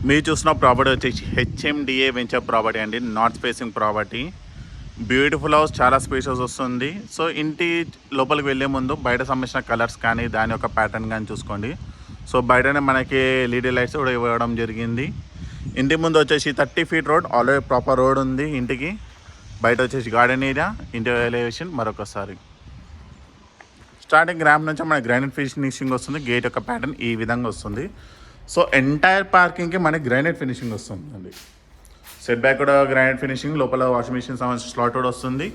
మీరు చూసిన ప్రాపర్టీ వచ్చేసి హెచ్ఎండిఏ వెంచర్ ప్రాపర్టీ అండి. North facing property. Beautiful house, చాలా స్పేషియస్ వస్తుంది. సో ఇంటి లోపలికి వెళ్ళే ముందు బయట సంబంధించిన కలర్స్ కానీ దాని యొక్క ప్యాటర్న్ కానీ చూసుకోండి. సో బయటనే మనకి ఎల్ఈడి లైట్స్ కూడా ఇవ్వడం జరిగింది. ఇంటి ముందు వచ్చేసి 30 feet road, already proper road ఉంది ఇంటికి. బయట వచ్చేసి గార్డెన్ ఏరియా. ఇంటి ఎలివేషన్ మరొకసారి స్టార్టింగ్ ర్యాంప్ నుంచి మన గ్రానైట్ ఫినిషింగ్ వస్తుంది. గేట్ యొక్క ప్యాటర్న్ ఈ విధంగా వస్తుంది. సో ఎంటైర్ పార్కింగ్కి మనకి గ్రానైట్ ఫినిషింగ్ వస్తుందండి. సెట్ బ్యాక్ కూడా గ్రానైట్ ఫినిషింగ్, లోపల వాషింగ్ మిషన్ సంబంధించిన స్లాట్ కూడా వస్తుంది.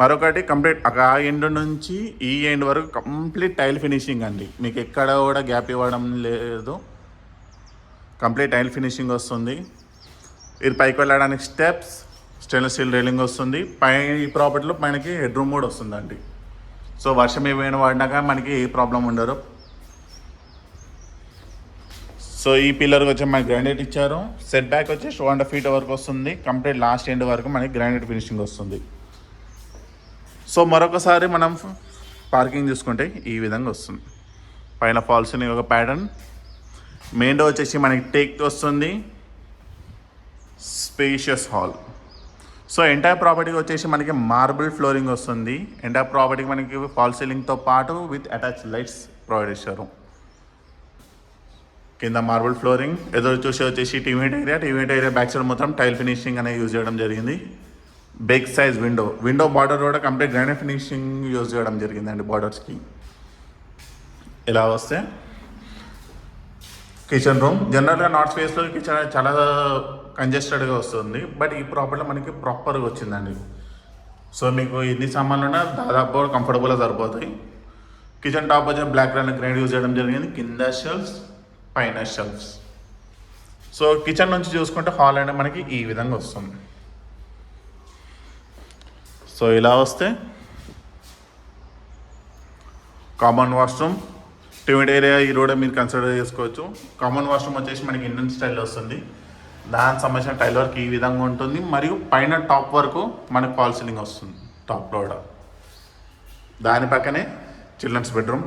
మరొకటి కంప్లీట్ ఆ ఎండ్ నుంచి ఈ ఎండ్ వరకు కంప్లీట్ టైల్ ఫినిషింగ్ అండి. మీకు ఎక్కడ కూడా గ్యాప్ ఇవ్వడం లేదు, కంప్లీట్ టైల్ ఫినిషింగ్ వస్తుంది. ఇది పైకి వెళ్ళడానికి స్టెప్స్, స్టెయిన్లెస్ స్టీల్ రైలింగ్ వస్తుంది. ఈ ప్రాపర్టీలో మనకి హెడ్ రూమ్ కూడా వస్తుందండి. సో వర్షం ఏమైనా వాడినాక మనకి ఏ ప్రాబ్లం ఉండరు. సో ఈ పిల్లర్కి వచ్చి మనకి గ్రానైట్ ఇచ్చారు. సెట్ బ్యాక్ వచ్చి 2.5 feet వరకు వస్తుంది. కంప్లీట్ లాస్ట్ ఎండ్ వరకు మనకి గ్రానైట్ ఫినిషింగ్ వస్తుంది. సో మరొకసారి మనం పార్కింగ్ చూసుకుంటే ఈ విధంగా వస్తుంది. పైన ఫాల్ సీలింగ్ ఒక ప్యాటర్న్. మెయిన్ డోర్ వచ్చేసి మనకి టేక్ వస్తుంది. Spacious hall. సో ఎంటైర్ ప్రాపర్టీకి వచ్చేసి మనకి మార్బుల్ ఫ్లోరింగ్ వస్తుంది. ఎంటైర్ ప్రాపర్టీకి మనకి ఫాల్ సీలింగ్తో పాటు విత్ అటాచ్ లైట్స్ ప్రొవైడ్ చేశారు. కింద మార్బుల్ ఫ్లోరింగ్. ఎదురు చూసి వచ్చేసి టీవీ ఏరియా బ్యాక్ సైడ్ మొత్తం టైల్ ఫినిషింగ్ అనేది యూజ్ చేయడం జరిగింది. బిగ్ సైజ్ విండో బార్డర్ కూడా కంప్లీట్ గ్రానైట్ ఫినిషింగ్ యూజ్ చేయడం జరిగిందండి బార్డర్స్కి. ఇలా వస్తే కిచెన్ రూమ్. జనరల్గా నార్త్ ఫేస్లో కిచెన్ చాలా కంజెస్టెడ్గా వస్తుంది, బట్ ఈ ప్రాపర్టీలో మనకి ప్రాపర్గా వచ్చిందండి. సో మీకు ఎన్ని సామాన్లు ఉన్నా దాదాపు కంఫర్టబుల్గా సరిపోతాయి. కిచెన్ టాప్ వచ్చి బ్లాక్ కలర్ గ్రైండ్ యూజ్ చేయడం జరిగింది. కింద షెల్ఫ్స్, పైన షెల్ఫ్స్. సో కిచెన్ నుంచి చూసుకుంటే హాల్ అనేది మనకి ఈ విధంగా వస్తుంది. సో ఇలా వస్తే కామన్ వాష్రూమ్, టిమిడ్ ఏరియా ఈ రోడ్ మీరు కన్సిడర్ చేసుకోవచ్చు. కామన్ వాష్రూమ్ వచ్చేసి మనకి ఇండియన్ స్టైల్లో వస్తుంది. దానికి సంబంధించిన టైల్ వర్క్ ఈ విధంగా ఉంటుంది. మరియు పైన టాప్ వరకు మనకి ఫాల్ సీలింగ్ వస్తుంది టాప్లో కూడా. దాని పక్కనే చిల్డ్రన్స్ బెడ్రూమ్.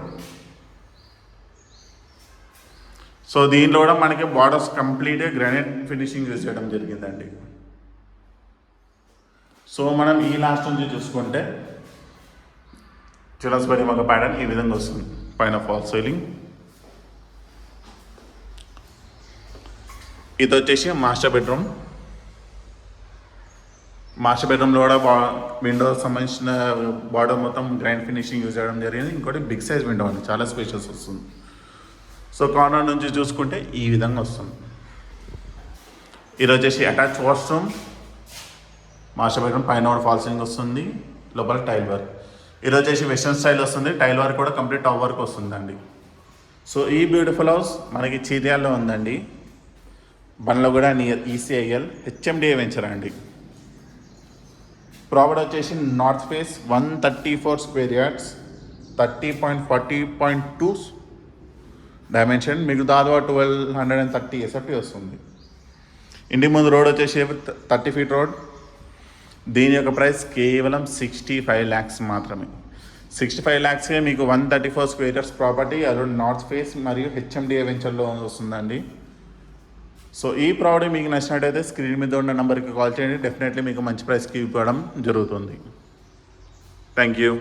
సో దీనిలో కూడా మనకి బార్డర్స్ కంప్లీట్గా గ్రానైట్ ఫినిషింగ్ యూజ్ చేయడం జరిగిందండి. సో మనం ఈ లాస్ట్ నుంచి చూసుకుంటే చిల్డ్రన్స్ బెడ్రూమ్ ఒక ప్యాటర్న్ ఈ విధంగా వస్తుంది. పైన ఫాల్ సీలింగ్. ఇది వచ్చేసి మాస్టర్ బెడ్రూమ్. మాస్టర్ బెడ్రూమ్లో కూడా విండోస్ సంబంధించిన బార్డర్ మొత్తం గ్రానైట్ ఫినిషింగ్ యూజ్ చేయడం జరిగింది. ఇంకోటి బిగ్ సైజ్ విండో అండి, చాలా స్పేషియస్ వస్తుంది. సో కార్నర్ నుంచి చూసుకుంటే ఈ విధంగా వస్తుంది. ఇది వచ్చేసి అటాచ్ వాష్రూమ్. మాస్టర్ బెడ్రూమ్ పైన కూడా ఫాల్ సీలింగ్ వస్తుంది, లోపల టైల్ వర్క్. ఇది వచ్చేసి వెస్టర్న్ స్టైల్ వస్తుంది. టైల్ వర్క్ కూడా కంప్లీట్ టాప్ వర్క్ వస్తుందండి. సో ఈ బ్యూటిఫుల్ హౌస్ మనకి చీర్యాల్లో ఉందండి. బండ్లో కూడా నియర్ ఈసీఐఎల్ హెచ్ఎండిఏ వెంచర్ అండి. ప్రాపర్టీ వచ్చేసి north face 134 square yards, 30.40.2 dimension. మీకు దాదాపు 1230 SFT వస్తుంది. ఇంటి ముందు రోడ్ వచ్చేసి 30 feet రోడ్. దీని యొక్క ప్రైస్ కేవలం 65 lakhs మాత్రమే. 65 lakhsకే మీకు 134 square yards ప్రాపర్టీ అది నార్త్ ఫేస్ మరియు హెచ్ఎండిఏ వెంచర్లో వస్తుందండి. సో ఈ ప్రాపర్టీ మీకు నచ్చినట్టయితే స్క్రీన్ మీద ఉన్న నెంబర్కి కాల్ చేయండి. డెఫినెట్లీ మీకు మంచి ప్రైస్కి ఇవ్వడం జరుగుతుంది. Thank you.